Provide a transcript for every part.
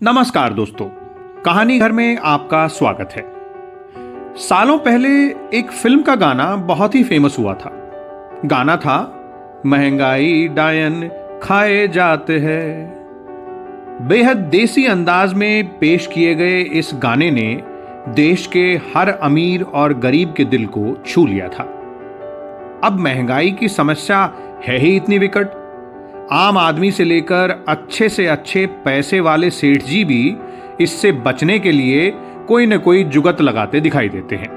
नमस्कार दोस्तों, कहानी घर में आपका स्वागत है। सालों पहले एक फिल्म का गाना बहुत ही फेमस हुआ था। गाना था महंगाई डायन खाए जाते हैं। बेहद देसी अंदाज में पेश किए गए इस गाने ने देश के हर अमीर और गरीब के दिल को छू लिया था। अब महंगाई की समस्या है ही इतनी विकट, आम आदमी से लेकर अच्छे से अच्छे पैसे वाले सेठ जी भी इससे बचने के लिए कोई न कोई जुगत लगाते दिखाई देते हैं।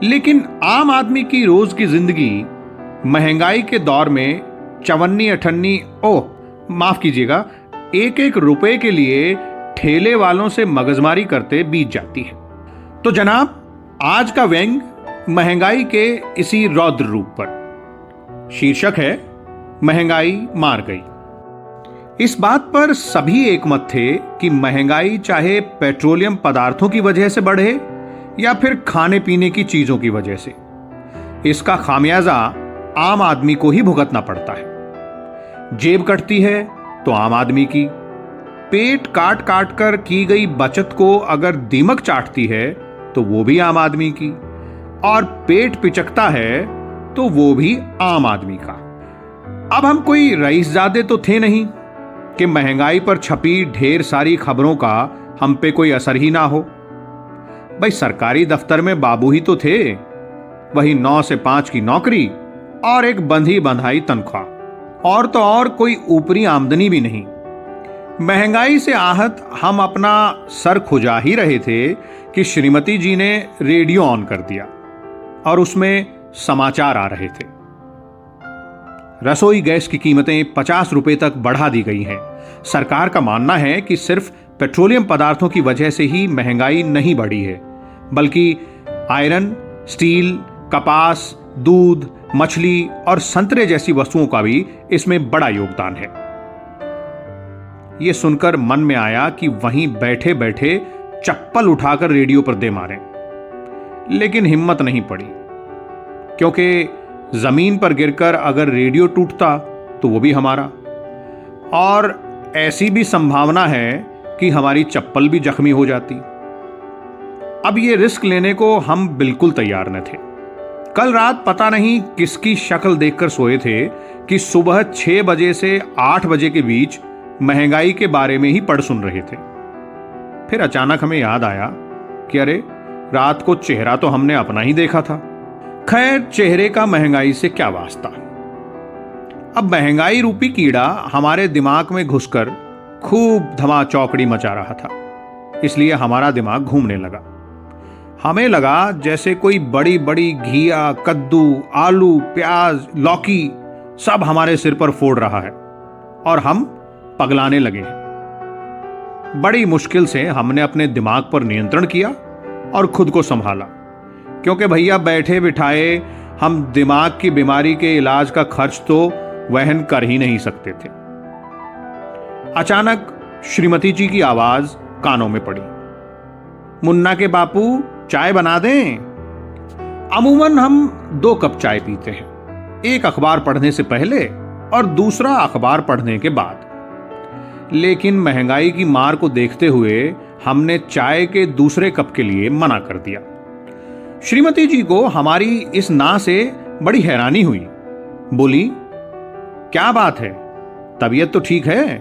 लेकिन आम आदमी की रोज की जिंदगी महंगाई के दौर में चवन्नी अठन्नी माफ कीजिएगा, एक एक रुपए के लिए ठेले वालों से मगजमारी करते बीत जाती है। तो जनाब, आज का व्यंग महंगाई के इसी रौद्र रूप पर। शीर्षक है महंगाई मार गई। इस बात पर सभी एकमत थे कि महंगाई चाहे पेट्रोलियम पदार्थों की वजह से बढ़े या फिर खाने पीने की चीजों की वजह से, इसका खामियाजा आम आदमी को ही भुगतना पड़ता है। जेब कटती है तो आम आदमी की, पेट काट काट कर की गई बचत को अगर दीमक चाटती है तो वो भी आम आदमी की, और पेट पिचकता है तो वो भी आम आदमी का। अब हम कोई रईसजादे तो थे नहीं कि महंगाई पर छपी ढेर सारी खबरों का हम पे कोई असर ही ना हो। भाई, सरकारी दफ्तर में बाबू ही तो थे, वही 9 से 5 की नौकरी और एक बंधी बंधाई तनख्वाह, और तो और कोई ऊपरी आमदनी भी नहीं। महंगाई से आहत हम अपना सर खुजा ही रहे थे कि श्रीमती जी ने रेडियो ऑन कर दिया और उसमें समाचार आ रहे थे। रसोई गैस की कीमतें 50 रुपए तक बढ़ा दी गई हैं। सरकार का मानना है कि सिर्फ पेट्रोलियम पदार्थों की वजह से ही महंगाई नहीं बढ़ी है, बल्कि आयरन, स्टील, कपास, दूध, मछली और संतरे जैसी वस्तुओं का भी इसमें बड़ा योगदान है। यह सुनकर मन में आया कि वहीं बैठे बैठे चप्पल उठाकर रेडियो पर दे मारें, लेकिन हिम्मत नहीं पड़ी, क्योंकि जमीन पर गिरकर अगर रेडियो टूटता तो वो भी हमारा, और ऐसी भी संभावना है कि हमारी चप्पल भी जख्मी हो जाती। अब ये रिस्क लेने को हम बिल्कुल तैयार न थे। कल रात पता नहीं किसकी शक्ल देखकर सोए थे कि सुबह 6 बजे से 8 बजे के बीच महंगाई के बारे में ही पढ़ सुन रहे थे। फिर अचानक हमें याद आया कि अरे, रात को चेहरा तो हमने अपना ही देखा था। खैर, चेहरे का महंगाई से क्या वास्ता। अब महंगाई रूपी कीड़ा हमारे दिमाग में घुसकर खूब धमा चौकड़ी मचा रहा था, इसलिए हमारा दिमाग घूमने लगा। हमें लगा जैसे कोई बड़ी बड़ी घिया, कद्दू, आलू, प्याज, लौकी सब हमारे सिर पर फोड़ रहा है और हम पगलाने लगे हैं। बड़ी मुश्किल से हमने अपने दिमाग पर नियंत्रण किया और खुद को संभाला, क्योंकि भैया बैठे बिठाए हम दिमाग की बीमारी के इलाज का खर्च तो वहन कर ही नहीं सकते थे। अचानक श्रीमती जी की आवाज कानों में पड़ी, मुन्ना के बापू, चाय बना दें। अमूमन हम 2 कप चाय पीते हैं, एक अखबार पढ़ने से पहले और दूसरा अखबार पढ़ने के बाद। लेकिन महंगाई की मार को देखते हुए हमने चाय के दूसरे कप के लिए मना कर दिया। श्रीमती जी को हमारी इस ना से बड़ी हैरानी हुई। बोली, क्या बात है, तबीयत तो ठीक है,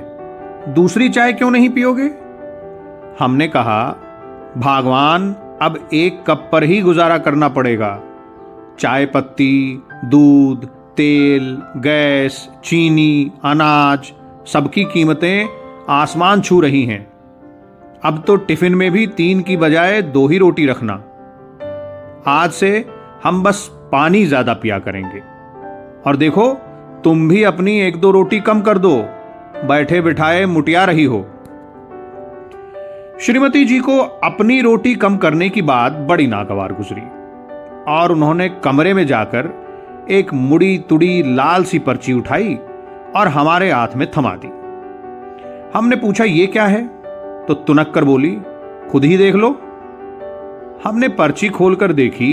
दूसरी चाय क्यों नहीं पियोगे? हमने कहा, भगवान, अब 1 कप पर ही गुजारा करना पड़ेगा। चाय पत्ती, दूध, तेल, गैस, चीनी, अनाज, सबकी कीमतें आसमान छू रही हैं। अब तो टिफिन में भी 3 की बजाय 2 ही रोटी रखना। आज से हम बस पानी ज्यादा पिया करेंगे, और देखो, तुम भी अपनी 1-2 रोटी कम कर दो, बैठे बिठाए मुटिया रही हो। श्रीमती जी को अपनी रोटी कम करने की बात बड़ी नागवार गुजरी, और उन्होंने कमरे में जाकर एक मुड़ी तुड़ी लाल सी पर्ची उठाई और हमारे हाथ में थमा दी। हमने पूछा, ये क्या है? तो तुनक कर बोली, खुद ही देख लो। हमने पर्ची खोलकर देखी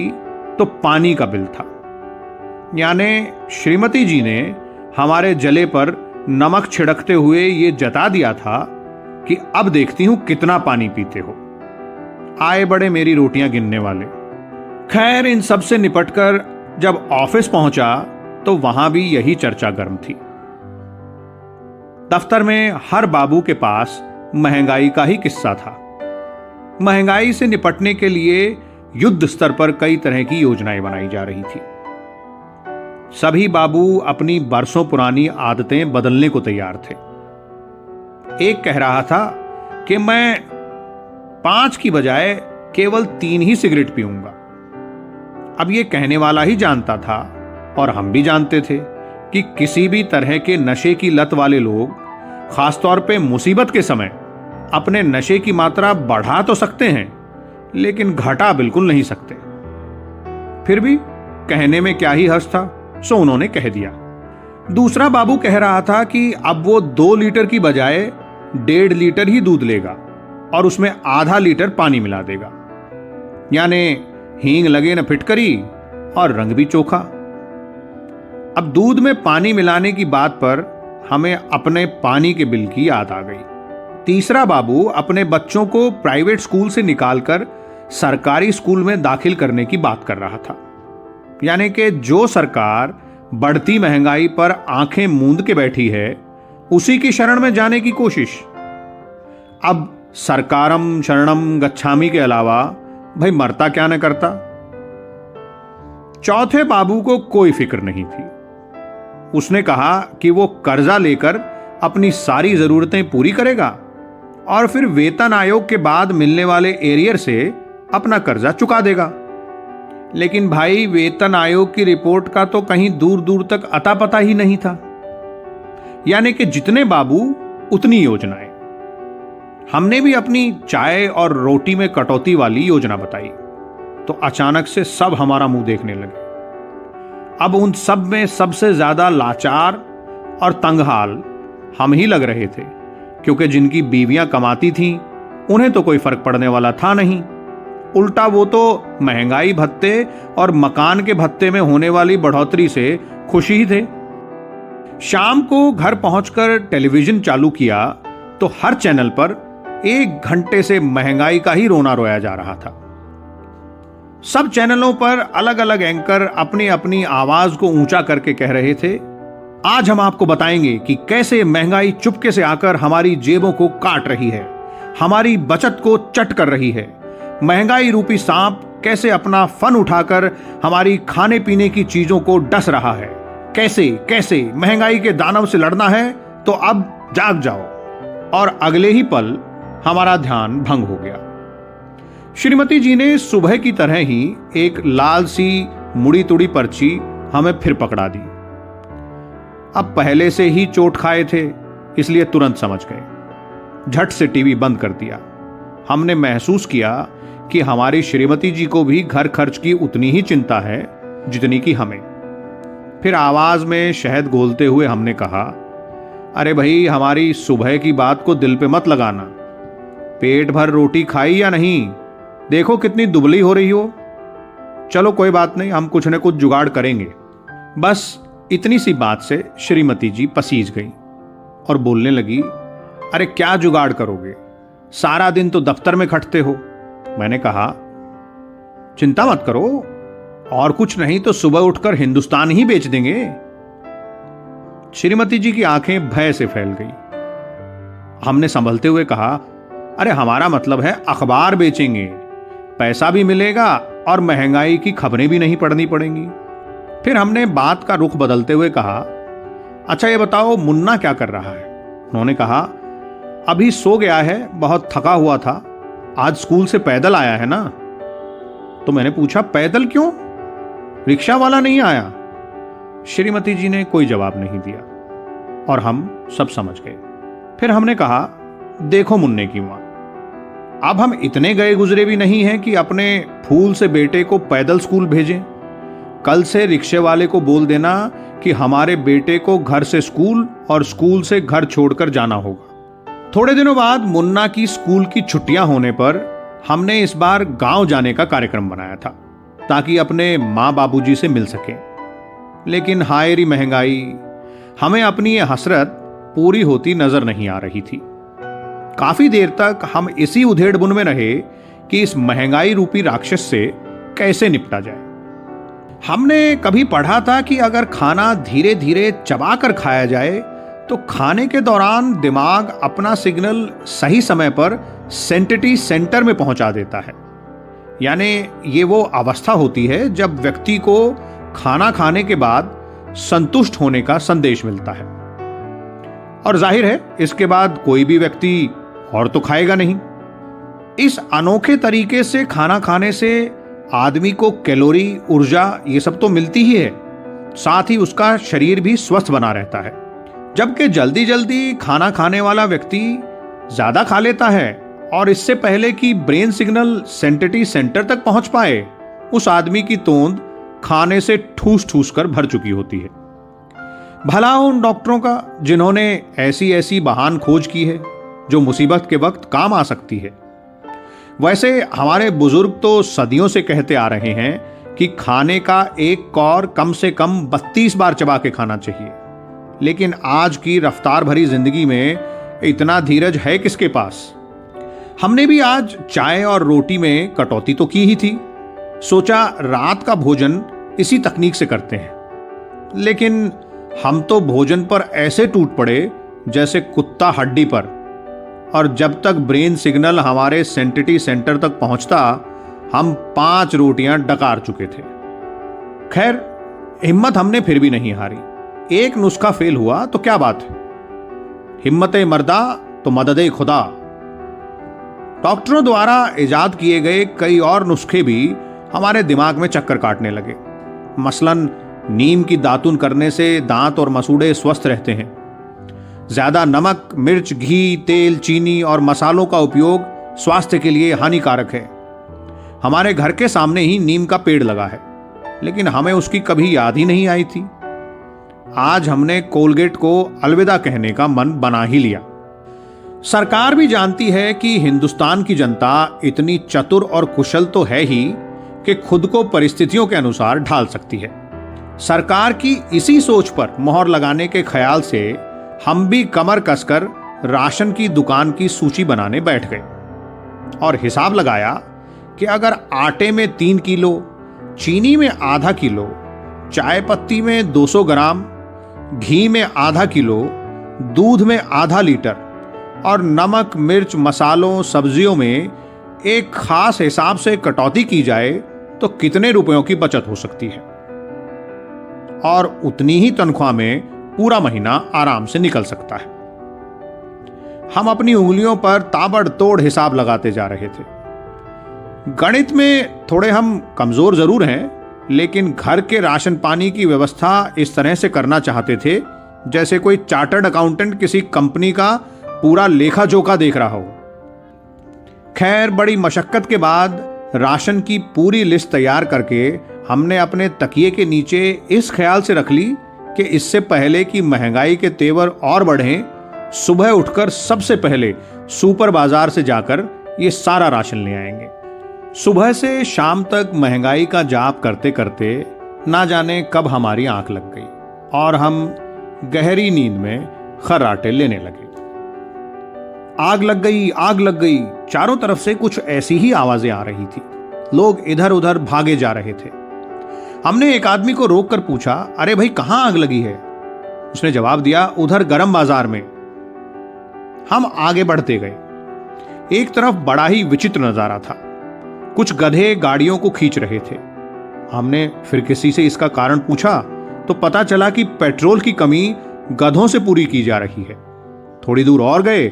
तो पानी का बिल था। यानी श्रीमती जी ने हमारे जले पर नमक छिड़कते हुए ये जता दिया था कि अब देखती हूं कितना पानी पीते हो। आए बड़े मेरी रोटियां गिनने वाले। खैर, इन सब से निपटकर जब ऑफिस पहुंचा तो वहां भी यही चर्चा गर्म थी। दफ्तर में हर बाबू के पास महंगाई का ही किस्सा था। महंगाई से निपटने के लिए युद्ध स्तर पर कई तरह की योजनाएं बनाई जा रही थी। सभी बाबू अपनी बरसों पुरानी आदतें बदलने को तैयार थे। एक कह रहा था कि मैं 5 की बजाय केवल 3 ही सिगरेट पीऊंगा। अब यह कहने वाला ही जानता था, और हम भी जानते थे, कि किसी भी तरह के नशे की लत वाले लोग खासतौर पे मुसीबत के समय अपने नशे की मात्रा बढ़ा तो सकते हैं, लेकिन घटा बिल्कुल नहीं सकते। फिर भी कहने में क्या ही हर्ज था, सो उन्होंने कह दिया। दूसरा बाबू कह रहा था कि अब वो 2 लीटर की बजाय 1.5 लीटर ही दूध लेगा और उसमें आधा लीटर पानी मिला देगा, यानी हींग लगे न फिटकरी और रंग भी चोखा। अब दूध में पानी मिलाने की बात पर हमें अपने पानी के बिल की याद आ गई। तीसरा बाबू अपने बच्चों को प्राइवेट स्कूल से निकालकर सरकारी स्कूल में दाखिल करने की बात कर रहा था, यानी कि जो सरकार बढ़ती महंगाई पर आंखें मूंद के बैठी है, उसी की शरण में जाने की कोशिश। अब सरकारम शरणम गच्छामि के अलावा भाई मरता क्या न करता। चौथे बाबू को कोई फिक्र नहीं थी। उसने कहा कि वो कर्जा लेकर अपनी सारी जरूरतें पूरी करेगा और फिर वेतन आयोग के बाद मिलने वाले एरियर से अपना कर्जा चुका देगा। लेकिन भाई, वेतन आयोग की रिपोर्ट का तो कहीं दूर दूर तक अता पता ही नहीं था। यानी कि जितने बाबू उतनी योजनाएं। हमने भी अपनी चाय और रोटी में कटौती वाली योजना बताई तो अचानक से सब हमारा मुंह देखने लगे। अब उन सब में सबसे ज्यादा लाचार और तंगहाल हम ही लग रहे थे, क्योंकि जिनकी बीवियां कमाती थीं उन्हें तो कोई फर्क पड़ने वाला था नहीं। उल्टा वो तो महंगाई भत्ते और मकान के भत्ते में होने वाली बढ़ोतरी से खुशी ही थे। शाम को घर पहुंचकर टेलीविजन चालू किया तो हर चैनल पर 1 घंटे से महंगाई का ही रोना रोया जा रहा था। सब चैनलों पर अलग अलग एंकर अपनी अपनी आवाज को ऊंचा करके कह रहे थे, आज हम आपको बताएंगे कि कैसे महंगाई चुपके से आकर हमारी जेबों को काट रही है, हमारी बचत को चट कर रही है। महंगाई रूपी सांप कैसे अपना फन उठाकर हमारी खाने पीने की चीजों को डस रहा है। कैसे कैसे महंगाई के दानव से लड़ना है तो अब जाग जाओ। और अगले ही पल हमारा ध्यान भंग हो गया। श्रीमती जी ने सुबह की तरह ही एक लाल सी मुड़ी तुड़ी पर्ची हमें फिर पकड़ा दी। अब पहले से ही चोट खाए थे, इसलिए तुरंत समझ गए। झट से टीवी बंद कर दिया। हमने महसूस किया कि हमारी श्रीमती जी को भी घर खर्च की उतनी ही चिंता है जितनी कि हमें। फिर आवाज में शहद घोलते हुए हमने कहा, अरे भाई, हमारी सुबह की बात को दिल पे मत लगाना। पेट भर रोटी खाई या नहीं, देखो कितनी दुबली हो रही हो। चलो कोई बात नहीं, हम कुछ न कुछ जुगाड़ करेंगे। बस इतनी सी बात से श्रीमती जी पसीज गई और बोलने लगी, अरे क्या जुगाड़ करोगे, सारा दिन तो दफ्तर में खटते हो। मैंने कहा, चिंता मत करो, और कुछ नहीं तो सुबह उठकर हिंदुस्तान ही बेच देंगे। श्रीमती जी की आंखें भय से फैल गई। हमने संभलते हुए कहा, अरे हमारा मतलब है अखबार बेचेंगे, पैसा भी मिलेगा और महंगाई की खबरें भी नहीं पढ़नी पड़ेंगी। फिर हमने बात का रुख बदलते हुए कहा, अच्छा ये बताओ मुन्ना क्या कर रहा है। उन्होंने कहा, अभी सो गया है, बहुत थका हुआ था, आज स्कूल से पैदल आया है ना। तो मैंने पूछा, पैदल क्यों, रिक्शा वाला नहीं आया? श्रीमती जी ने कोई जवाब नहीं दिया और हम सब समझ गए। फिर हमने कहा, देखो मुन्ने की मां, अब हम इतने गए गुजरे भी नहीं हैं कि अपने फूल से बेटे को पैदल स्कूल भेजें। कल से रिक्शे वाले को बोल देना कि हमारे बेटे को घर से स्कूल और स्कूल से घर छोड़कर जाना होगा। थोड़े दिनों बाद मुन्ना की स्कूल की छुट्टियां होने पर हमने इस बार गांव जाने का कार्यक्रम बनाया था ताकि अपने माँ बाबूजी से मिल सके। लेकिन हाय री महंगाई, हमें अपनी ये हसरत पूरी होती नजर नहीं आ रही थी। काफी देर तक हम इसी उधेड़-बुन में रहे कि इस महंगाई रूपी राक्षस से कैसे निपटा जाए। हमने कभी पढ़ा था कि अगर खाना धीरे धीरे चबाकर खाया जाए तो खाने के दौरान दिमाग अपना सिग्नल सही समय पर सेंसिटिव सेंटर में पहुंचा देता है। यानी ये वो अवस्था होती है जब व्यक्ति को खाना खाने के बाद संतुष्ट होने का संदेश मिलता है, और जाहिर है इसके बाद कोई भी व्यक्ति और तो खाएगा नहीं। इस अनोखे तरीके से खाना खाने से आदमी को कैलोरी, ऊर्जा ये सब तो मिलती ही है, साथ ही उसका शरीर भी स्वस्थ बना रहता है। जबकि जल्दी जल्दी खाना खाने वाला व्यक्ति ज्यादा खा लेता है और इससे पहले कि ब्रेन सिग्नल सेंसिटिव सेंटर तक पहुंच पाए, उस आदमी की तोंद खाने से ठूस ठूस कर भर चुकी होती है। भला उन डॉक्टरों का जिन्होंने ऐसी ऐसी बहान खोज की है जो मुसीबत के वक्त काम आ सकती है। वैसे हमारे बुजुर्ग तो सदियों से कहते आ रहे हैं कि खाने का एक कौर कम से कम 32 बार चबा के खाना चाहिए, लेकिन आज की रफ्तार भरी जिंदगी में इतना धीरज है किसके पास। हमने भी आज चाय और रोटी में कटौती तो की ही थी, सोचा रात का भोजन इसी तकनीक से करते हैं, लेकिन हम तो भोजन पर ऐसे टूट पड़े जैसे कुत्ता हड्डी पर, और जब तक ब्रेन सिग्नल हमारे सेंसिटिव सेंटर तक पहुंचता हम 5 रोटियां डकार चुके थे। खैर, हिम्मत हमने फिर भी नहीं हारी। एक नुस्खा फेल हुआ तो क्या बात है, हिम्मते मर्दा तो मददे खुदा। डॉक्टरों द्वारा इजाद किए गए कई और नुस्खे भी हमारे दिमाग में चक्कर काटने लगे। मसलन नीम की दातुन करने से दांत और मसूड़े स्वस्थ रहते हैं। ज्यादा नमक, मिर्च, घी, तेल, चीनी और मसालों का उपयोग स्वास्थ्य के लिए हानिकारक है। हमारे घर के सामने ही नीम का पेड़ लगा है, लेकिन हमें उसकी कभी याद ही नहीं आई थी। आज हमने कोलगेट को अलविदा कहने का मन बना ही लिया। सरकार भी जानती है कि हिंदुस्तान की जनता इतनी चतुर और कुशल तो है ही कि खुद को परिस्थितियों के अनुसार ढाल सकती है। सरकार की इसी सोच पर मोहर लगाने के ख्याल से हम भी कमर कसकर राशन की दुकान की सूची बनाने बैठ गए और हिसाब लगाया कि अगर आटे में 3 किलो, चीनी में आधा किलो, चाय पत्ती में 200 ग्राम, घी में आधा किलो, दूध में आधा लीटर और नमक, मिर्च, मसालों, सब्जियों में एक खास हिसाब से कटौती की जाए तो कितने रुपयों की बचत हो सकती है, और उतनी ही तनख्वाह में पूरा महीना आराम से निकल सकता है। हम अपनी उंगलियों पर ताबड़तोड़ हिसाब लगाते जा रहे थे। गणित में थोड़े हम कमजोर जरूर हैं, लेकिन घर के राशन पानी की व्यवस्था इस तरह से करना चाहते थे जैसे कोई चार्टर्ड अकाउंटेंट किसी कंपनी का पूरा लेखा जोखा देख रहा हो। खैर, बड़ी मशक्कत के बाद राशन की पूरी लिस्ट तैयार करके हमने अपने तकिए के नीचे इस ख्याल से रख ली कि इससे पहले कि महंगाई के तेवर और बढ़ें, सुबह उठकर सबसे पहले सुपर बाजार से जाकर ये सारा राशन ले आएंगे। सुबह से शाम तक महंगाई का जाप करते करते ना जाने कब हमारी आंख लग गई और हम गहरी नींद में खर्राटे लेने लगे। आग लग गई, आग लग गई, चारों तरफ से कुछ ऐसी ही आवाजें आ रही थी। लोग इधर उधर भागे जा रहे थे। हमने एक आदमी को रोककर पूछा, अरे भाई, कहां आग लगी है? उसने जवाब दिया, उधर गरम बाजार में। हम आगे बढ़ते गए। एक तरफ बड़ा ही विचित्र नजारा था। कुछ गधे गाड़ियों को खींच रहे थे। हमने फिर किसी से इसका कारण पूछा तो पता चला कि पेट्रोल की कमी गधों से पूरी की जा रही है। थोड़ी दूर और गए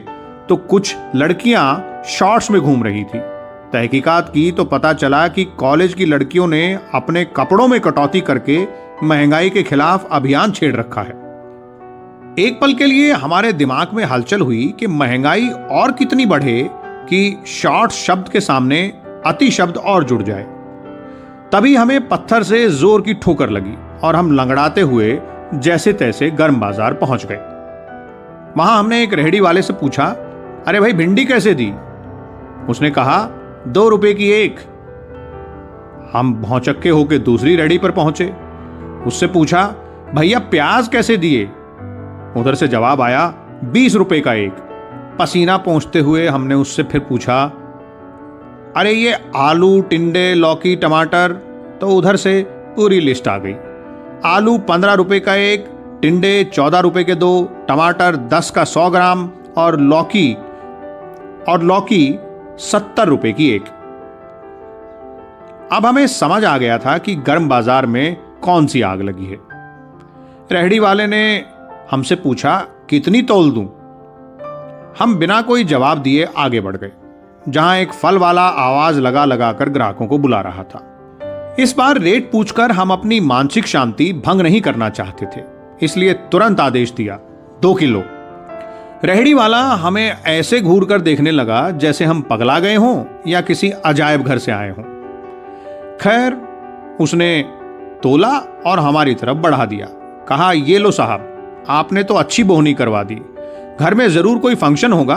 तो कुछ लड़कियां शॉर्ट्स में घूम रही थी। तहकीकात की तो पता चला कि कॉलेज की लड़कियों ने अपने कपड़ों में कटौती करके महंगाई के खिलाफ अभियान छेड़ रखा है। एक पल के लिए हमारे दिमाग में हलचल हुई कि महंगाई और कितनी बढ़े कि शॉर्ट शब्द के सामने अति शब्द और जुड़ जाए। तभी हमें पत्थर से जोर की ठोकर लगी और हम लंगड़ाते हुए जैसे तैसे गर्म बाजार पहुंच गए। वहां हमने एक रेहड़ी वाले से पूछा, अरे भाई, भिंडी कैसे दी? उसने कहा, 2 रुपए की एक। हम भौचक्के होकर दूसरी रेहड़ी पर पहुंचे। उससे पूछा, भैया प्याज कैसे दिए? उधर से जवाब आया, 20 रुपए का एक। पसीना पोंछते हुए हमने उससे फिर पूछा, अरे ये आलू, टिंडे, लौकी, टमाटर? तो उधर से पूरी लिस्ट आ गई। आलू 15 रुपए का एक, टिंडे 14 रुपए के 2, टमाटर 10 का 100 ग्राम और लौकी 70 रुपए की एक। अब हमें समझ आ गया था कि गर्म बाजार में कौन सी आग लगी है। रेहड़ी वाले ने हमसे पूछा, कितनी तौल दूं? हम बिना कोई जवाब दिए आगे बढ़ गए, जहां एक फल वाला आवाज लगा लगाकर ग्राहकों को बुला रहा था। इस बार रेट पूछकर हम अपनी मानसिक शांति भंग नहीं करना चाहते थे, इसलिए तुरंत आदेश दिया, 2 किलो। रेहड़ी वाला हमें ऐसे घूर कर देखने लगा जैसे हम पगला गए हों या किसी अजायब घर से आए हों। खैर, उसने तोला और हमारी तरफ बढ़ा दिया। कहा, ये लो साहब, आपने तो अच्छी बोहनी करवा दी, घर में जरूर कोई फंक्शन होगा।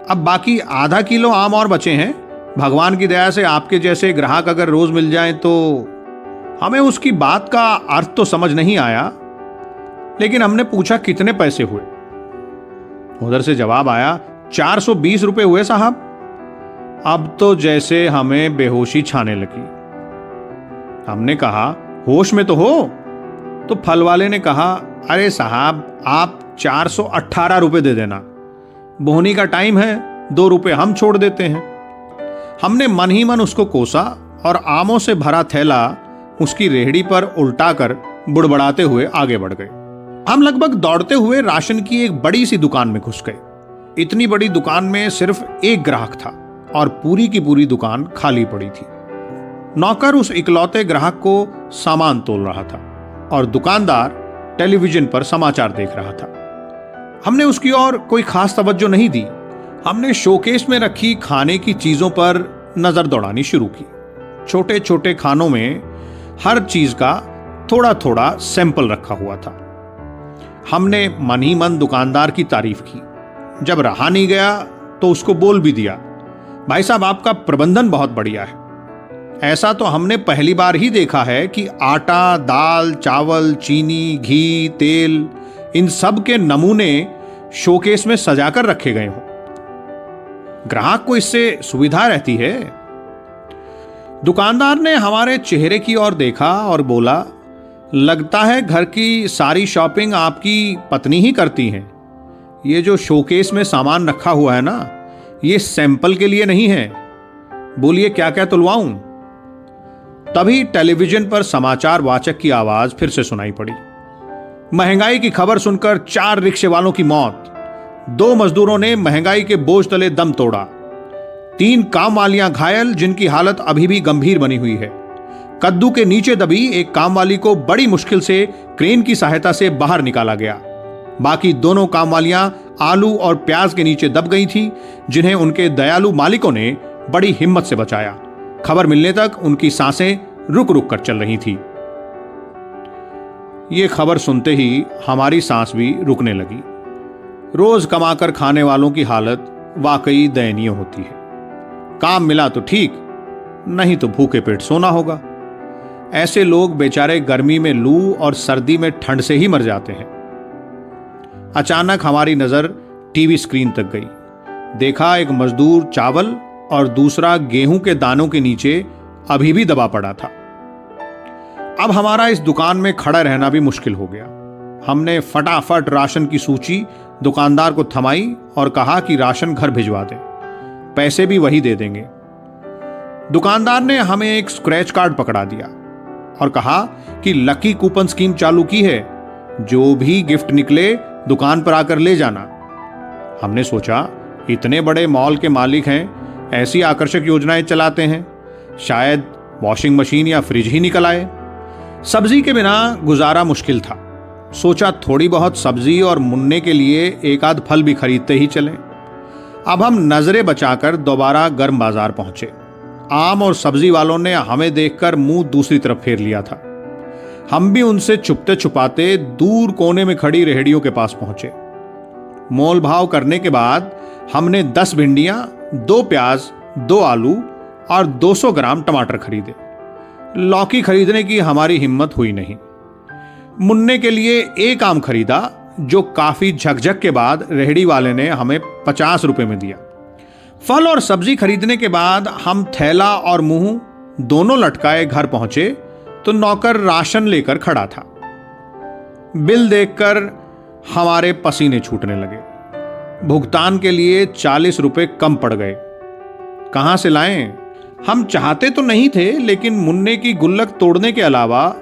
अब बाकी आधा किलो आम और बचे हैं। भगवान की दया से आपके जैसे ग्राहक अगर रोज मिल जाएं तो। हमें उसकी बात का अर्थ तो समझ नहीं आया, लेकिन हमने पूछा, कितने पैसे हुए? उधर से जवाब आया, 420 रुपए हुए साहब। अब तो जैसे हमें बेहोशी छाने लगी। हमने कहा, होश में तो हो? तो फल वाले ने कहा, अरे साहब, आप 418 रुपए दे देना, बोहनी का टाइम है, 2 रुपए हम छोड़ देते हैं। हमने मन ही मन उसको कोसा और आमों से भरा थैला उसकी रेहड़ी पर उल्टाकर बुड़बड़ाते हुए आगे बढ़ गए। हम लगभग दौड़ते हुए राशन की एक बड़ी सी दुकान में घुस गए। इतनी बड़ी दुकान में सिर्फ एक ग्राहक था और पूरी की पूरी दुकान खाली पड़ी थी। नौकर उस इकलौते ग्राहक को सामान तोल रहा था और दुकानदार टेलीविजन पर समाचार देख रहा था। हमने उसकी ओर कोई खास तवज्जो नहीं दी। हमने शोकेस में रखी खाने की चीजों पर नजर दौड़ानी शुरू की। छोटे छोटे खानों में हर चीज का थोड़ा थोड़ा सैंपल रखा हुआ था। हमने मन ही मन दुकानदार की तारीफ की। जब रहा नहीं गया तो उसको बोल भी दिया, भाई साहब, आपका प्रबंधन बहुत बढ़िया है। ऐसा तो हमने पहली बार ही देखा है कि आटा, दाल, चावल, चीनी, घी, तेल, इन सब के नमूने शोकेस में सजाकर रखे गए हों। ग्राहक को इससे सुविधा रहती है। दुकानदार ने हमारे चेहरे की ओर देखा और बोला, लगता है घर की सारी शॉपिंग आपकी पत्नी ही करती हैं। ये जो शोकेस में सामान रखा हुआ है ना, ये सैंपल के लिए नहीं है। बोलिए क्या क्या तुलवाऊं? तभी टेलीविजन पर समाचार वाचक की आवाज फिर से सुनाई पड़ी। महंगाई की खबर सुनकर 4 रिक्शे वालों की मौत, 2 मजदूरों ने महंगाई के बोझ तले दम तोड़ा, 3 काम वालियां घायल जिनकी हालत अभी भी गंभीर बनी हुई है। कद्दू के नीचे दबी एक काम वाली को बड़ी मुश्किल से क्रेन की सहायता से बाहर निकाला गया। बाकी दोनों काम वालियां आलू और प्याज के नीचे दब गई थीं, जिन्हें उनके दयालु मालिकों ने बड़ी हिम्मत से बचाया। खबर मिलने तक उनकी सांसें रुक रुक कर चल रही थी। ये खबर सुनते ही हमारी सांस भी रुकने लगी। रोज कमाकर खाने वालों की हालत वाकई दयनीय होती है। काम मिला तो ठीक, नहीं तो भूखे पेट सोना होगा। ऐसे लोग बेचारे गर्मी में लू और सर्दी में ठंड से ही मर जाते हैं। अचानक हमारी नजर टीवी स्क्रीन तक गई। देखा एक मजदूर चावल और दूसरा गेहूं के दानों के नीचे अभी भी दबा पड़ा था। अब हमारा इस दुकान में खड़ा रहना भी मुश्किल हो गया। हमने फटाफट राशन की सूची दुकानदार को थमाई और कहा कि राशन घर भिजवा दे, पैसे भी वही दे देंगे। दुकानदार ने हमें एक स्क्रैच कार्ड पकड़ा दिया और कहा कि लकी कूपन स्कीम चालू की है, जो भी गिफ्ट निकले दुकान पर आकर ले जाना। हमने सोचा, इतने बड़े मॉल के मालिक हैं, ऐसी आकर्षक योजनाएं चलाते हैं, शायद वॉशिंग मशीन या फ्रिज ही निकल आए। सब्जी के बिना गुजारा मुश्किल था। सोचा थोड़ी बहुत सब्जी और मुन्ने के लिए एक आध फल भी खरीदते ही चलें। अब हम नजरें बचाकर दोबारा गर्म बाजार पहुंचे। आम और सब्जी वालों ने हमें देखकर मुंह दूसरी तरफ फेर लिया था। हम भी उनसे छुपते छुपाते दूर कोने में खड़ी रेहड़ियों के पास पहुंचे। मोल भाव करने के बाद हमने 10 भिंडियां, 2 प्याज, 2 आलू और 200 ग्राम टमाटर खरीदे। लौकी खरीदने की हमारी हिम्मत हुई नहीं। मुन्ने के लिए 1 आम खरीदा, जो काफी झकझक के बाद रेहड़ी वाले ने हमें 50 रुपए में दिया। फल और सब्जी खरीदने के बाद हम थैला और मुंह दोनों लटकाए घर पहुंचे तो नौकर राशन लेकर खड़ा था। बिल देखकर हमारे पसीने छूटने लगे। भुगतान के लिए 40 रुपए कम पड़ गए। कहां से लाएं? हम चाहते तो नहीं थे, लेकिन मुन्ने की गुल्लक तोड़ने के अलावा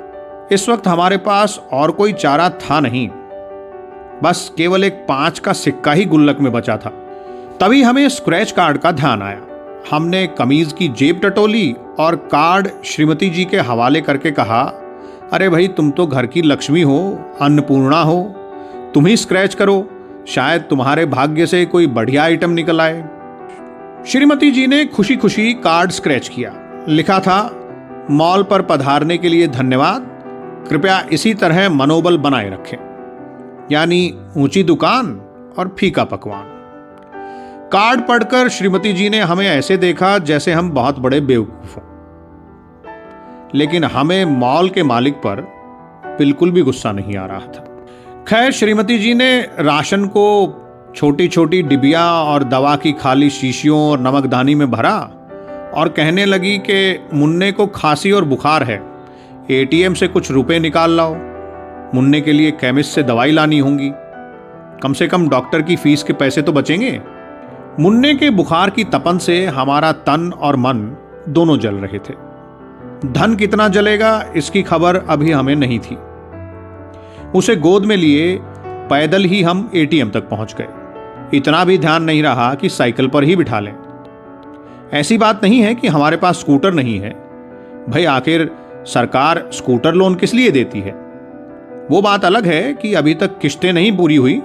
इस वक्त हमारे पास और कोई चारा था नहीं। बस केवल एक 5 का सिक्का ही गुल्लक में बचा था। तभी हमें स्क्रैच कार्ड का ध्यान आया। हमने कमीज की जेब टटोली और कार्ड श्रीमती जी के हवाले करके कहा, अरे भाई, तुम तो घर की लक्ष्मी हो, अन्नपूर्णा हो, तुम ही स्क्रैच करो, शायद तुम्हारे भाग्य से कोई बढ़िया आइटम निकल आए। श्रीमती जी ने खुशी खुशी कार्ड स्क्रैच किया। लिखा था, मॉल पर पधारने के लिए धन्यवाद, कृपया इसी तरह मनोबल बनाए रखें। यानी ऊंची दुकान और फीका पकवान। कार्ड पढ़कर श्रीमती जी ने हमें ऐसे देखा जैसे हम बहुत बड़े बेवकूफ हों। लेकिन हमें मॉल के मालिक पर बिल्कुल भी गुस्सा नहीं आ रहा था। खैर, श्रीमती जी ने राशन को छोटी छोटी डिबिया और दवा की खाली शीशियों और नमकदानी में भरा और कहने लगी कि मुन्ने को खांसी और बुखार है, एटीएम से कुछ रुपए निकाल लाओ। मुन्ने के लिए केमिस्ट से दवाई लानी होंगी, कम से कम डॉक्टर की फीस के पैसे तो बचेंगे। मुन्ने के बुखार की तपन से हमारा तन और मन दोनों जल रहे थे। धन कितना जलेगा इसकी खबर अभी हमें नहीं थी। उसे गोद में लिए पैदल ही हम एटीएम तक पहुंच गए। इतना भी ध्यान नहीं रहा कि साइकिल पर ही बिठा लें। ऐसी बात नहीं है कि हमारे पास स्कूटर नहीं है। भाई, आखिर सरकार स्कूटर लोन किस लिए देती है? वो बात अलग है कि अभी तक किश्तें नहीं पूरी हुई।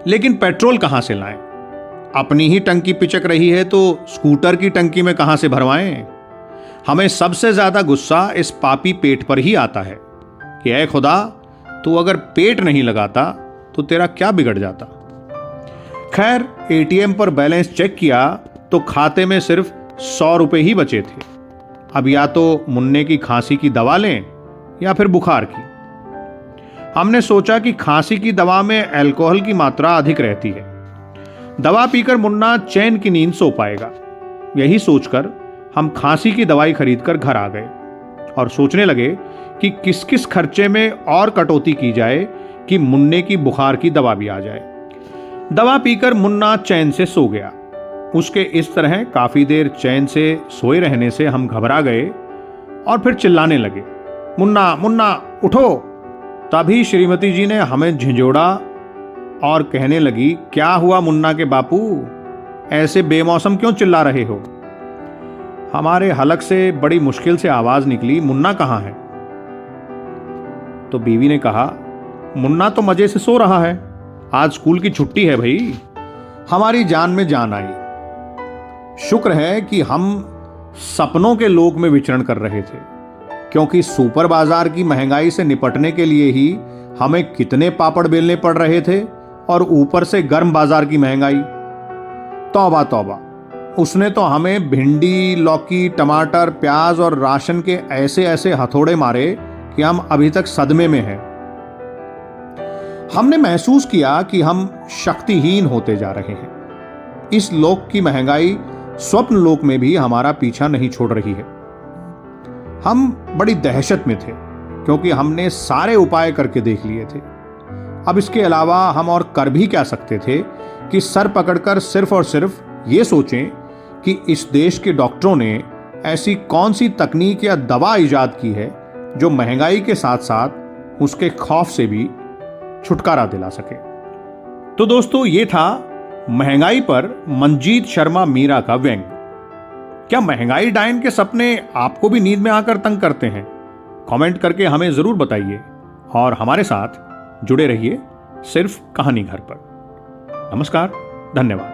लेकिन पेट्रोल कहां से लाएं? अपनी ही टंकी पिचक रही है तो स्कूटर की टंकी में कहां से भरवाएं? हमें सबसे ज्यादा गुस्सा इस पापी पेट पर ही आता है कि ऐ खुदा, तू अगर पेट नहीं लगाता तो तेरा क्या बिगड़ जाता। खैर, एटीएम पर बैलेंस चेक किया तो खाते में सिर्फ 100 रुपए ही बचे थे। अब या तो मुन्ने की खांसी की दवा लें या फिर बुखार की। हमने सोचा कि खांसी की दवा में अल्कोहल की मात्रा अधिक रहती है, दवा पीकर मुन्ना चैन की नींद सो पाएगा। यही सोचकर हम खांसी की दवाई खरीदकर घर आ गए और सोचने लगे कि किस किस खर्चे में और कटौती की जाए कि मुन्ने की बुखार की दवा भी आ जाए। दवा पीकर मुन्ना चैन से सो गया। उसके इस तरह काफी देर चैन से सोए रहने से हम घबरा गए और फिर चिल्लाने लगे, मुन्ना मुन्ना उठो। तभी श्रीमती जी ने हमें झिंझोड़ा और कहने लगी, क्या हुआ मुन्ना के बापू, ऐसे बेमौसम क्यों चिल्ला रहे हो? हमारे हलक से बड़ी मुश्किल से आवाज निकली, मुन्ना कहाँ है? तो बीवी ने कहा, मुन्ना तो मजे से सो रहा है, आज स्कूल की छुट्टी है भाई। हमारी जान में जान आई। शुक्र है कि हम सपनों के लोक में विचरण कर रहे थे, क्योंकि सुपर बाजार की महंगाई से निपटने के लिए ही हमें कितने पापड़ बेलने पड़ रहे थे और ऊपर से गर्म बाजार की महंगाई। तौबा तौबा, उसने तो हमें भिंडी, लौकी, टमाटर, प्याज और राशन के ऐसे ऐसे हथौड़े मारे कि हम अभी तक सदमे में हैं। हमने महसूस किया कि हम शक्तिहीन होते जा रहे हैं। इस लोक की महंगाई स्वप्न लोक में भी हमारा पीछा नहीं छोड़ रही है। हम बड़ी दहशत में थे, क्योंकि हमने सारे उपाय करके देख लिए थे। अब इसके अलावा हम और कर भी क्या सकते थे कि सर पकड़कर सिर्फ और सिर्फ ये सोचें कि इस देश के डॉक्टरों ने ऐसी कौन सी तकनीक या दवा इजाद की है जो महंगाई के साथ साथ उसके खौफ से भी छुटकारा दिला सके। तो दोस्तों, ये था महंगाई पर मंजीत शर्मा मीरा का व्यंग। क्या महंगाई डायन के सपने आपको भी नींद में आकर तंग करते हैं? कमेंट करके हमें जरूर बताइए और हमारे साथ जुड़े रहिए सिर्फ कहानी घर पर। नमस्कार, धन्यवाद।